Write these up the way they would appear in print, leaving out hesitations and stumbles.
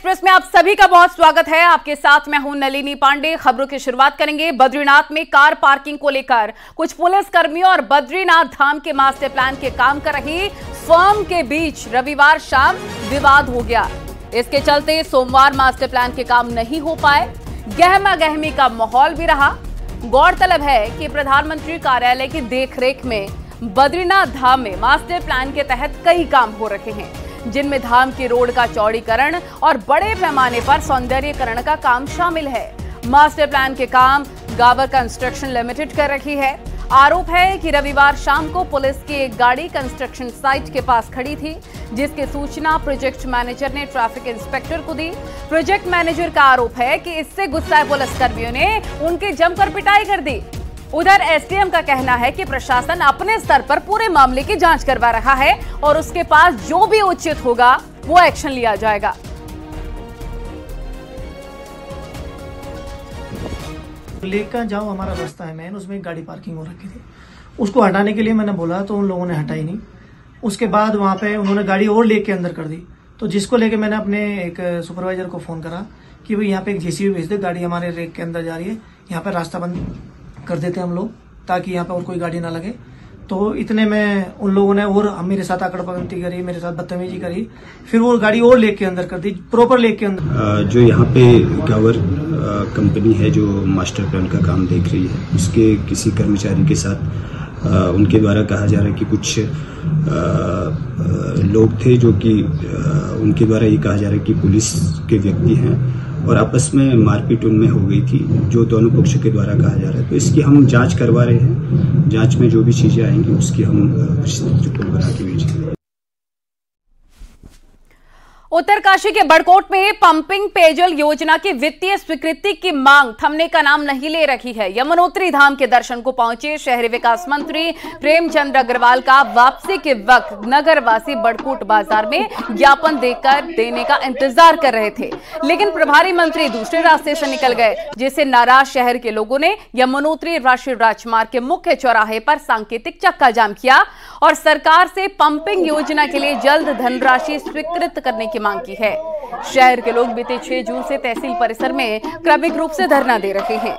Express में आप सभी का बहुत स्वागत है। आपके साथ मैं हूं नलिनी पांडे। खबरों की शुरुआत करेंगे बद्रीनाथ में कार पार्किंग को लेकर कुछ पुलिस कर्मियों और बद्रीनाथ धाम के मास्टर प्लान के काम कर रही फर्म के बीच रविवार शाम विवाद हो गया। इसके चलते सोमवार मास्टर प्लान के काम नहीं हो पाए, गहमा गहमी का माहौल भी रहा। गौरतलब है कि प्रधानमंत्री कार्यालय की देखरेख में बद्रीनाथ धाम में मास्टर प्लान के तहत कई काम हो रहे हैं, जिनमें धाम की रोड का चौड़ीकरण और बड़े पैमाने पर सौंदर्यीकरण का काम शामिल है। मास्टर प्लान के काम गावर कंस्ट्रक्शन लिमिटेड कर रही है। आरोप है कि रविवार शाम को पुलिस की एक गाड़ी कंस्ट्रक्शन साइट के पास खड़ी थी, जिसकी सूचना प्रोजेक्ट मैनेजर ने ट्रैफिक इंस्पेक्टर को दी। प्रोजेक्ट मैनेजर का आरोप है कि इससे गुस्साए पुलिस कर्मियों ने उनकी जमकर पिटाई कर दी। उधर एसडीएम का कहना है कि प्रशासन अपने स्तर पर पूरे मामले की जांच करवा रहा है और उसके पास जो भी उचित होगा वो एक्शन लिया जाएगा। लेकर जाओ, हमारा रास्ता है मेन, उसमें गाड़ी पार्किंग हो रखी थी। उसको हटाने के लिए मैंने बोला तो उन लोगों ने हटाई नहीं। उसके बाद वहां पे उन्होंने गाड़ी और लेके अंदर कर दी, तो जिसको लेके मैंने अपने एक सुपरवाइजर को फोन करा कि भाई यहाँ पे एक जेसीबी भेज दे, गाड़ी हमारे रेक के अंदर जा रही है, यहाँ पे रास्ता बंद कर देते हम लोग ताकि यहाँ पे और कोई गाड़ी ना लगे। तो इतने में उन लोगों ने और मेरे साथ आकड़पंती करी, मेरे साथ बदतमीजी करी, फिर वो गाड़ी और लेक के अंदर कर दी, प्रॉपर लेक के अंदर। जो यहाँ पे गावर कंपनी है जो मास्टर प्लान का काम देख रही है, उसके किसी कर्मचारी के साथ उनके द्वारा कहा जा रहा है कि कुछ लोग थे जो कि उनके द्वारा ये कहा जा रहा है कि पुलिस के व्यक्ति हैं और आपस में मारपीट उनमें हो गई थी, जो दोनों पक्षों के द्वारा कहा जा रहा है। तो इसकी हम जांच करवा रहे हैं। जांच में जो भी चीजें आएंगी उसकी हम रिपोर्ट बना के भेजेंगे। उत्तरकाशी के बड़कोट में पंपिंग पेयजल योजना की वित्तीय स्वीकृति की मांग थमने का नाम नहीं ले रही है। यमुनोत्री धाम के दर्शन को पहुंचे शहरी विकास मंत्री प्रेमचंद अग्रवाल का वापसी के वक्त नगरवासी बड़कोट बाजार में ज्ञापन देने का इंतजार कर रहे थे, लेकिन प्रभारी मंत्री दूसरे रास्ते से निकल गए, जिससे नाराज शहर के लोगों ने यमुनोत्री राष्ट्रीय राजमार्ग के मुख्य चौराहे पर सांकेतिक चक्का जाम किया और सरकार से पंपिंग योजना के लिए जल्द धनराशि स्वीकृत करने की मांग की है। शहर के लोग बीते 6 जून से तहसील परिसर में क्रमिक रूप से धरना दे रहे हैं।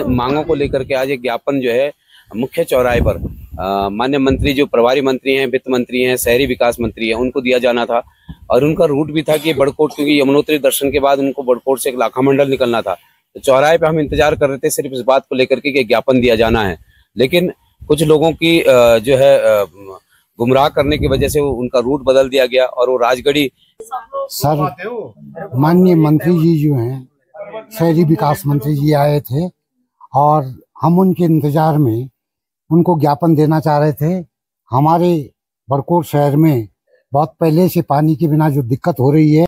मांगों को लेकर के आज एक ज्ञापन जो है मुख्य चौराहे पर माननीय मंत्री जो प्रभारी मंत्री हैं, वित्त मंत्री हैं, शहरी विकास मंत्री हैं, उनको दिया जाना था और उनका रूट भी था कि बड़कोट, क्योंकि यमुनोत्री दर्शन के बाद उनको बड़कोट से एक लाखा मंडल निकलना था। तो चौराहे पे हम इंतजार कर रहे थे सिर्फ इस बात को लेकर के ज्ञापन दिया जाना है, लेकिन कुछ लोगों की जो है गुमराह करने की वजह से उनका रूट बदल दिया गया और वो राजगढ़ी। सर, माननीय मंत्री जी जो हैं, शहरी विकास मंत्री जी आए थे और हम उनके इंतजार में उनको ज्ञापन देना चाह रहे थे। हमारे बड़कोट शहर में बहुत पहले से पानी के बिना जो दिक्कत हो रही है,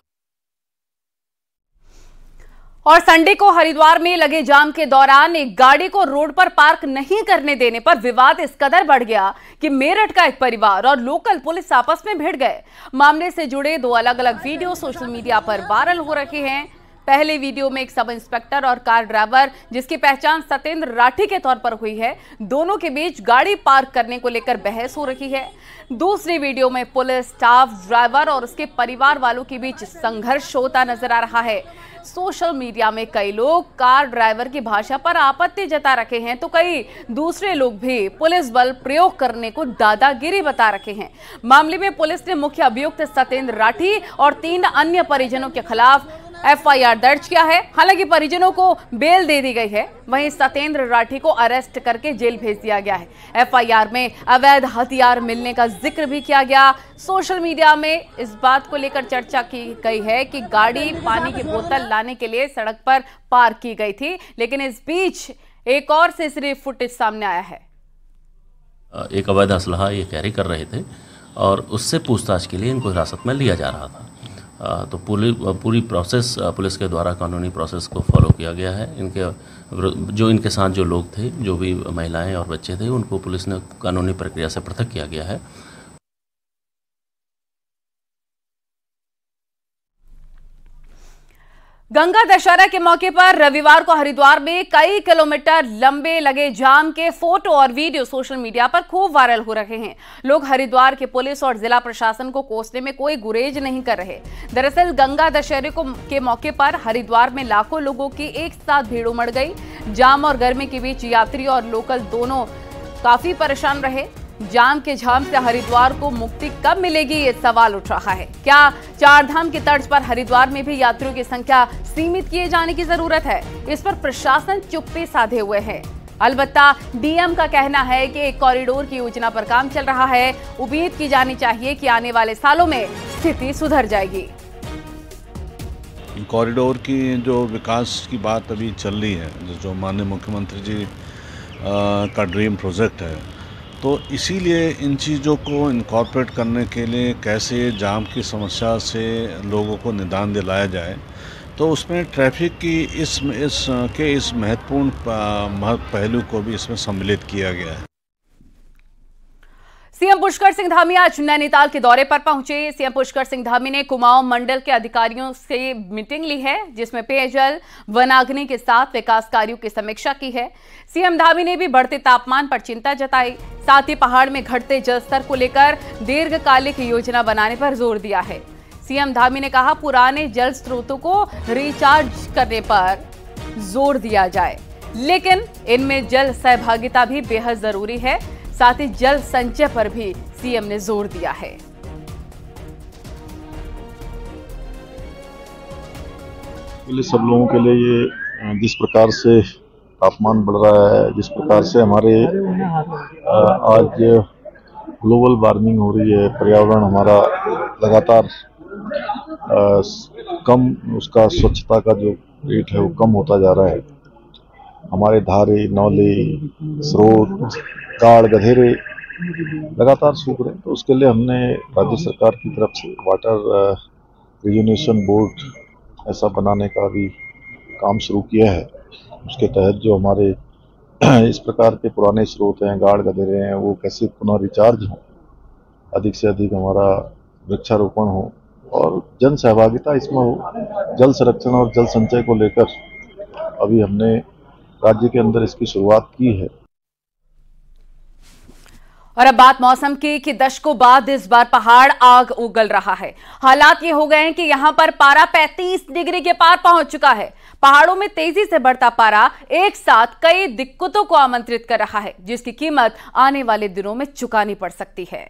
और संडे को हरिद्वार में लगे जाम के दौरान एक गाड़ी को रोड पर पार्क नहीं करने देने पर विवाद इस कदर बढ़ गया कि मेरठ का एक परिवार और लोकल पुलिस आपस में भिड़ गए। मामले से जुड़े 2 अलग अलग वीडियो सोशल मीडिया पर वायरल हो रहे हैं। पहले वीडियो में एक सब इंस्पेक्टर और कार ड्राइवर, जिसकी पहचान सतेंद्र राठी के तौर पर हुई है, दोनों के बीच गाड़ी पार्क करने को लेकर बहस हो रही है। दूसरी वीडियो में पुलिस स्टाफ, ड्राइवर और उसके परिवार वालों के बीच संघर्ष होता नजर आ रहा है। सोशल मीडिया में कई लोग कार ड्राइवर की भाषा पर आपत्ति जता रखे हैं, तो कई दूसरे लोग भी पुलिस बल प्रयोग करने को दादागिरी बता रखे हैं। मामले में पुलिस ने मुख्य अभियुक्त सतेंद्र राठी और 3 अन्य परिजनों के खिलाफ एफआईआर दर्ज किया है। हालांकि परिजनों को बेल दे दी गई है, वहीं सतेंद्र राठी को अरेस्ट करके जेल भेज दिया गया है। एफआईआर में अवैध हथियार मिलने का जिक्र भी किया गया। सोशल मीडिया में इस बात को लेकर चर्चा की गई है कि गाड़ी पानी की बोतल लाने के लिए सड़क पर पार्क की गई थी, लेकिन इस बीच एक और सीसीटीवी फुटेज सामने आया है। एक अवैध असलहा ये कैरी कर रहे थे और उससे पूछताछ के लिए इनको हिरासत में लिया जा रहा था। तो पूरी प्रोसेस पुलिस के द्वारा कानूनी प्रोसेस को फॉलो किया गया है। इनके साथ जो लोग थे, जो भी महिलाएं और बच्चे थे, उनको पुलिस ने कानूनी प्रक्रिया से पृथक किया गया है। गंगा दशहरा के मौके पर रविवार को हरिद्वार में कई किलोमीटर लंबे लगे जाम के फोटो और वीडियो सोशल मीडिया पर खूब वायरल हो रहे हैं। लोग हरिद्वार के पुलिस और जिला प्रशासन को कोसने में कोई गुरेज नहीं कर रहे। दरअसल गंगा दशहरे के मौके पर हरिद्वार में लाखों लोगों की एक साथ भीड़ उमड़ गई। जाम और गर्मी के बीच यात्री और लोकल दोनों काफी परेशान रहे। जाम के झाम से हरिद्वार को मुक्ति कब मिलेगी, ये सवाल उठ रहा है। क्या चारधाम की तर्ज पर हरिद्वार में भी यात्रियों की संख्या सीमित किए जाने की जरूरत है? इस पर प्रशासन चुप्पी साधे हुए है। अलबत्ता डीएम का कहना है कि एक कॉरिडोर की योजना पर काम चल रहा है। उम्मीद की जानी चाहिए कि आने वाले सालों में स्थिति सुधर जाएगी। कॉरिडोर की जो विकास की बात अभी चल रही है, जो माननीय मुख्यमंत्री जी का ड्रीम प्रोजेक्ट है, तो इसीलिए इन चीज़ों को इनकॉर्पोरेट करने के लिए कैसे जाम की समस्या से लोगों को निदान दिलाया जाए, तो उसमें ट्रैफिक की इस महत्वपूर्ण पहलू को भी इसमें सम्मिलित किया गया है। सीएम पुष्कर सिंह धामी आज नैनीताल के दौरे पर पहुंचे। सीएम पुष्कर सिंह धामी ने कुमाऊं मंडल के अधिकारियों से मीटिंग ली है, जिसमें पेयजल, वनाग्नि के साथ विकास कार्यों की समीक्षा की है। सीएम धामी ने भी बढ़ते तापमान पर चिंता जताई। साथ ही पहाड़ में घटते जलस्तर को लेकर दीर्घकालिक योजना बनाने पर जोर दिया है। सीएम धामी ने कहा, पुराने जल स्रोतों को रिचार्ज करने पर जोर दिया जाए, लेकिन इनमें जल सहभागिता भी बेहद जरूरी है। साथ ही जल संचय पर भी सीएम ने जोर दिया है। सब लोगों के लिए ये जिस प्रकार से तापमान बढ़ रहा है, जिस प्रकार से हमारे आज ग्लोबल वार्मिंग हो रही है, पर्यावरण हमारा लगातार कम, उसका स्वच्छता का जो रेट है वो कम होता जा रहा है। हमारे धारे, नौले, स्रोत, गाड़, गधेरे लगातार सूख रहे हैं। तो उसके लिए हमने राज्य सरकार की तरफ से वाटर रिजुनेशन बोर्ड ऐसा बनाने का भी काम शुरू किया है। उसके तहत जो हमारे इस प्रकार के पुराने स्रोत हैं, गाड़, गधेरे हैं, वो कैसे पुनः रिचार्ज हों, अधिक से अधिक हमारा वृक्षारोपण हो और जन सहभागिता इसमें हो। जल संरक्षण और जल संचय को लेकर अभी हमने राज्य के अंदर इसकी शुरुआत की है। और अब बात मौसम की कि दशकों बाद इस बार पहाड़ आग उगल रहा है। हालात ये हो गए हैं कि यहां पर पारा 35 डिग्री के पार पहुंच चुका है। पहाड़ों में तेजी से बढ़ता पारा एक साथ कई दिक्कतों को आमंत्रित कर रहा है, जिसकी कीमत आने वाले दिनों में चुकानी पड़ सकती है।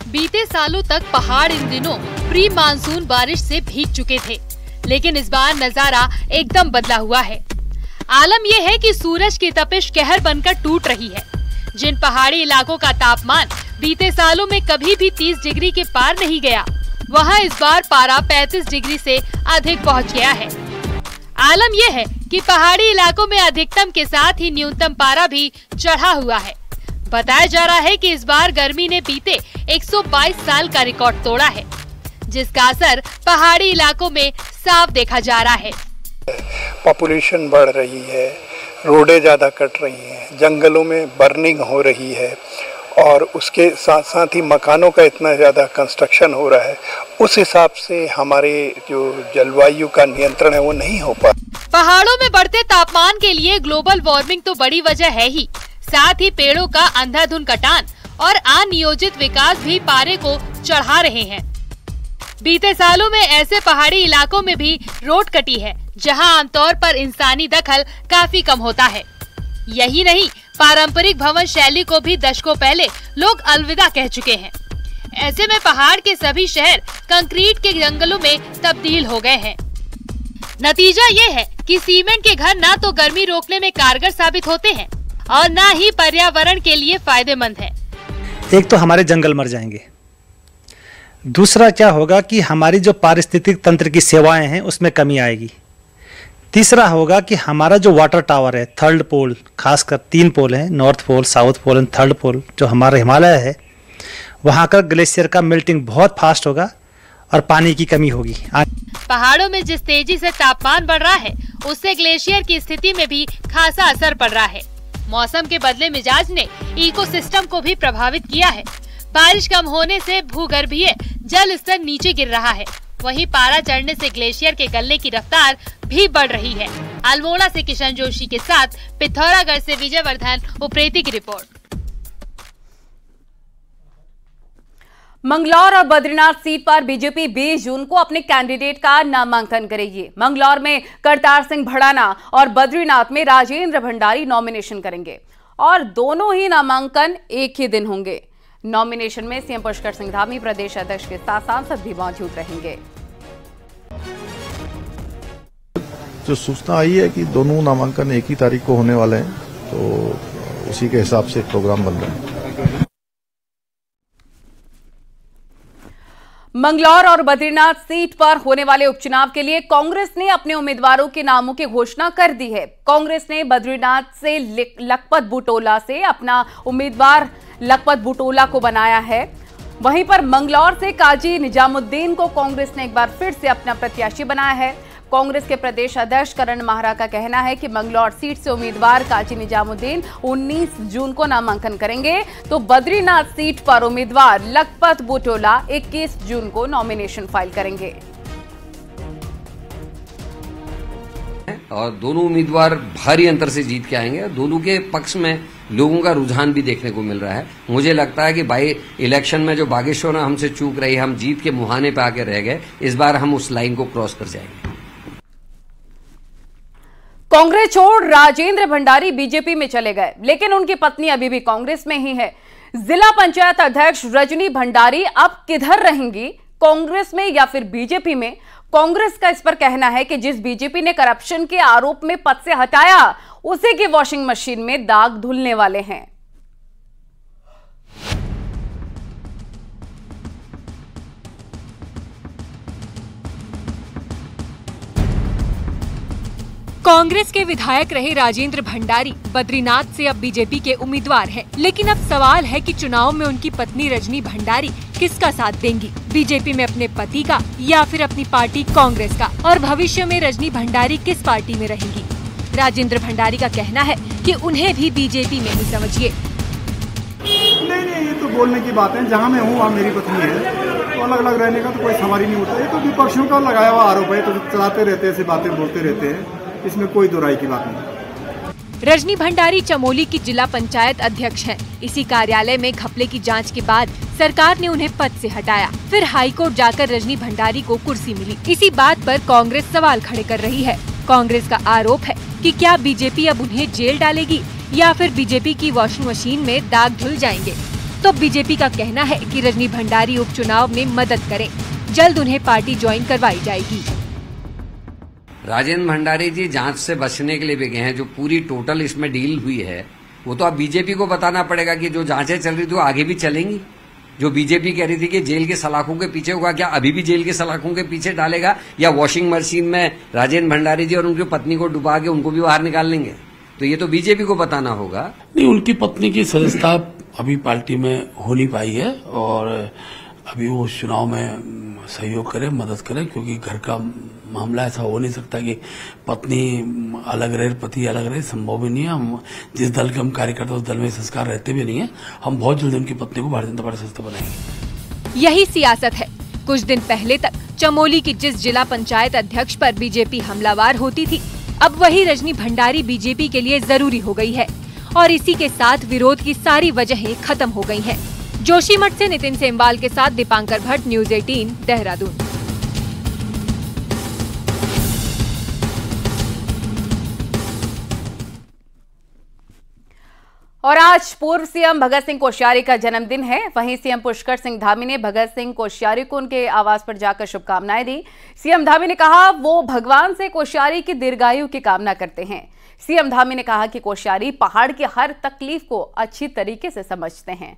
बीते सालों तक पहाड़ इन दिनों प्री मानसून बारिश से भीग चुके थे, लेकिन इस बार नजारा एकदम बदला हुआ है। आलम यह है कि सूरज की तपिश कहर बनकर टूट रही है। जिन पहाड़ी इलाकों का तापमान बीते सालों में कभी भी 30 डिग्री के पार नहीं गया, वहां इस बार पारा 35 डिग्री से अधिक पहुंच गया है। आलम यह है कि पहाड़ी इलाकों में अधिकतम के साथ ही न्यूनतम पारा भी चढ़ा हुआ है। बताया जा रहा है कि इस बार गर्मी ने बीते 122 साल का रिकॉर्ड तोड़ा है, जिसका असर पहाड़ी इलाकों में साफ देखा जा रहा है। पॉपुलेशन बढ़ रही है, रोडें ज़्यादा कट रही हैं, जंगलों में बर्निंग हो रही है और उसके साथ साथ ही मकानों का इतना ज़्यादा कंस्ट्रक्शन हो रहा है, उस हिसाब से हमारे जो जलवायु का नियंत्रण है वो नहीं हो पा। पहाड़ों में बढ़ते तापमान के लिए ग्लोबल वार्मिंग तो बड़ी वजह है ही, साथ ही पेड़ों का अंधाधुंध कटान और अनियोजित विकास भी पारे को चढ़ा रहे हैं। बीते सालों में ऐसे पहाड़ी इलाकों में भी रोड कटी है, जहां आमतौर पर इंसानी दखल काफी कम होता है। यही नहीं, पारंपरिक भवन शैली को भी दशकों पहले लोग अलविदा कह चुके हैं। ऐसे में पहाड़ के सभी शहर कंक्रीट के जंगलों में तब्दील हो गए हैं। नतीजा ये है कि सीमेंट के घर ना तो गर्मी रोकने में कारगर साबित होते हैं और ना ही पर्यावरण के लिए फायदेमंद है। एक तो हमारे जंगल मर जाएंगे, दूसरा क्या होगा कि हमारी जो पारिस्थितिक तंत्र की सेवाएं हैं उसमें कमी आएगी, तीसरा होगा कि हमारा जो वाटर टावर है, थर्ड पोल, खासकर 3 पोल हैं, north pole, south pole and third pole, जो हमारा हिमालय है, वहाँ का ग्लेशियर का मेल्टिंग बहुत फास्ट होगा और पानी की कमी होगी। पहाड़ों में जिस तेजी से तापमान बढ़ रहा है, उससे ग्लेशियर की स्थिति में भी खासा असर पड़ रहा है। मौसम के बदले मिजाज ने इकोसिस्टम को भी प्रभावित किया है। बारिश कम होने से भूगर्भीय जल स्तर नीचे गिर रहा है। वहीं पारा चढ़ने से ग्लेशियर के गलने की रफ्तार भी बढ़ रही है। अल्मोड़ा से किशन जोशी के साथ पिथौरागढ़ से विजयवर्धन उप्रेती की रिपोर्ट। मंगलौर और बद्रीनाथ सीट पर बीजेपी 20 जून को अपने कैंडिडेट का नामांकन करेगी। मंगलौर में करतार सिंह भड़ाना और बद्रीनाथ में राजेंद्र भंडारी नॉमिनेशन करेंगे और दोनों ही नामांकन एक ही दिन होंगे। नॉमिनेशन में सीएम पुष्कर सिंह धामी प्रदेश अध्यक्ष के साथ सांसद भी मौजूद रहेंगे। जो सूचना आई है कि दोनों नामांकन एक ही तारीख को होने वाले हैं, तो उसी के हिसाब से प्रोग्राम बन रहा है। मंगलौर और बद्रीनाथ सीट पर होने वाले उपचुनाव के लिए कांग्रेस ने अपने उम्मीदवारों के नामों की घोषणा कर दी है। कांग्रेस ने बद्रीनाथ से लखपत बुटोला से अपना उम्मीदवार लखपत बुटोला को बनाया है। वहीं पर मंगलौर से काजी निजामुद्दीन को कांग्रेस ने एक बार फिर से अपना प्रत्याशी बनाया है। कांग्रेस के प्रदेश अध्यक्ष करण माहरा का कहना है कि मंगलौर सीट से उम्मीदवार काजी निजामुद्दीन 19 जून को नामांकन करेंगे, तो बद्रीनाथ सीट पर उम्मीदवार लखपत बुटोला 21 जून को नॉमिनेशन फाइल करेंगे। और दोनों उम्मीदवार भारी अंतर से जीत के आएंगे। दोनों के पक्ष में लोगों का रुझान भी देखने को मिल रहा है। मुझे लगता है कि बाई इलेक्शन में जो बागेश्वर हमसे चूक रही, हम जीत के मुहाने पे आके रह गए, इस बार हम उस लाइन को क्रॉस कर जाएंगे। कांग्रेस छोड़ राजेंद्र भंडारी बीजेपी में चले गए, लेकिन उनकी पत्नी अभी भी कांग्रेस में ही है। जिला पंचायत अध्यक्ष रजनी भंडारी अब किधर रहेंगी, कांग्रेस में या फिर बीजेपी में? कांग्रेस का इस पर कहना है कि जिस बीजेपी ने करप्शन के आरोप में पद से हटाया, उसी की वॉशिंग मशीन में दाग धुलने वाले हैं। कांग्रेस के विधायक रहे राजेंद्र भंडारी बद्रीनाथ से अब बीजेपी के उम्मीदवार हैं। लेकिन अब सवाल है कि चुनाव में उनकी पत्नी रजनी भंडारी किसका साथ देंगी, बीजेपी में अपने पति का या फिर अपनी पार्टी कांग्रेस का, और भविष्य में रजनी भंडारी किस पार्टी में रहेंगी? राजेंद्र भंडारी का कहना है कि उन्हें भी बीजेपी में ही समझिए। नहीं, ये तो बोलने की बात है। जहाँ मैं हूँ वहाँ मेरी पत्नी है, तो अलग अलग रहने का तो कोई सवाल ही नहीं होता। ये तो विपक्षियों का लगाया हुआ आरोप है, तो चलाते रहते हैं, ऐसी बातें बोलते रहते हैं, इसमें कोई दो राय की बात नहीं। रजनी भंडारी चमोली की जिला पंचायत अध्यक्ष हैं। इसी कार्यालय में घपले की जांच के बाद सरकार ने उन्हें पद से हटाया। फिर हाईकोर्ट जाकर रजनी भंडारी को कुर्सी मिली। इसी बात पर कांग्रेस सवाल खड़े कर रही है। कांग्रेस का आरोप है कि क्या बीजेपी अब उन्हें जेल डालेगी या फिर बीजेपी की वॉशिंग मशीन में दाग धुल जाएंगे? तो बीजेपी का कहना है कि रजनी भंडारी उपचुनाव में मदद करें, जल्द उन्हें पार्टी ज्वाइन करवाई जाएगी। राजेंद्र भंडारी जी जांच से बचने के लिए भी गए हैं। जो पूरी टोटल इसमें डील हुई है, वो तो अब बीजेपी को बताना पड़ेगा कि जो जांचें चल रही थी वो आगे भी चलेंगी। जो बीजेपी कह रही थी कि जेल के सलाखों के पीछे होगा, क्या अभी भी जेल के सलाखों के पीछे डालेगा, या वॉशिंग मशीन में राजेंद्र भंडारी जी और उनकी पत्नी को डुबा के उनको भी बाहर निकाल लेंगे? तो ये तो बीजेपी को बताना होगा। नहीं, उनकी पत्नी की सदस्यता अभी पार्टी में हो नहीं पाई है, और अभी वो चुनाव में सहयोग करे, मदद करे, क्योंकि घर का मामला ऐसा हो नहीं सकता कि पत्नी अलग रहे, पति अलग रहे, संभव भी नहीं है। हम जिस दल के हम कार्यकर्ता, उस दल में संस्कार रहते भी नहीं है। हम बहुत जल्दी उनकी पत्नी को भारतीय जनता पार्टी सदस्य बनाएंगे। यही सियासत है। कुछ दिन पहले तक चमोली की जिस जिला पंचायत अध्यक्ष पर बीजेपी हमलावार होती थी, अब वही रजनी भंडारी बीजेपी के लिए जरूरी हो गई है, और इसी के साथ विरोध की सारी वजहें खत्म हो गई हैं। जोशीमठ से नितिन सेमवाल के साथ दीपांकर भट्ट, न्यूज 18 देहरादून। और आज पूर्व सीएम भगत सिंह कोश्यारी का जन्मदिन है। वहीं सीएम पुष्कर सिंह धामी ने भगत सिंह कोश्यारी को उनके आवास पर जाकर शुभकामनाएं दी। सीएम धामी ने कहा वो भगवान से कोश्यारी की दीर्घायु की कामना करते हैं। सीएम धामी ने कहा कि कोश्यारी पहाड़ की हर तकलीफ को अच्छी तरीके से समझते हैं।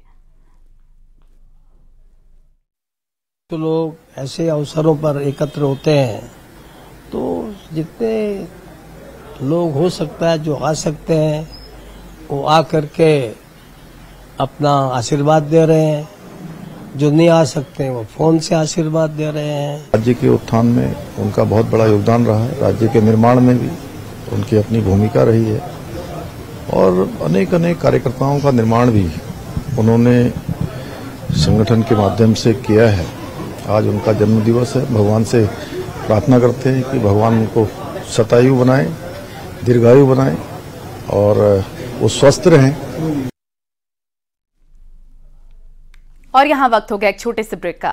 तो लोग ऐसे अवसरों पर एकत्र होते हैं, तो जितने लोग हो सकता है जो आ सकते हैं वो आ करके अपना आशीर्वाद दे रहे हैं, जो नहीं आ सकते वो फोन से आशीर्वाद दे रहे हैं। राज्य के उत्थान में उनका बहुत बड़ा योगदान रहा है, राज्य के निर्माण में भी उनकी अपनी भूमिका रही है, और अनेक अनेक कार्यकर्ताओं का निर्माण भी उन्होंने संगठन के माध्यम से किया है। आज उनका जन्म दिवस है। भगवान से प्रार्थना करते हैं कि भगवान उनको शतायु बनाए, दीर्घायु बनाए और वो स्वस्थ रहें। और यहाँ वक्त हो गया एक छोटे से ब्रेक का।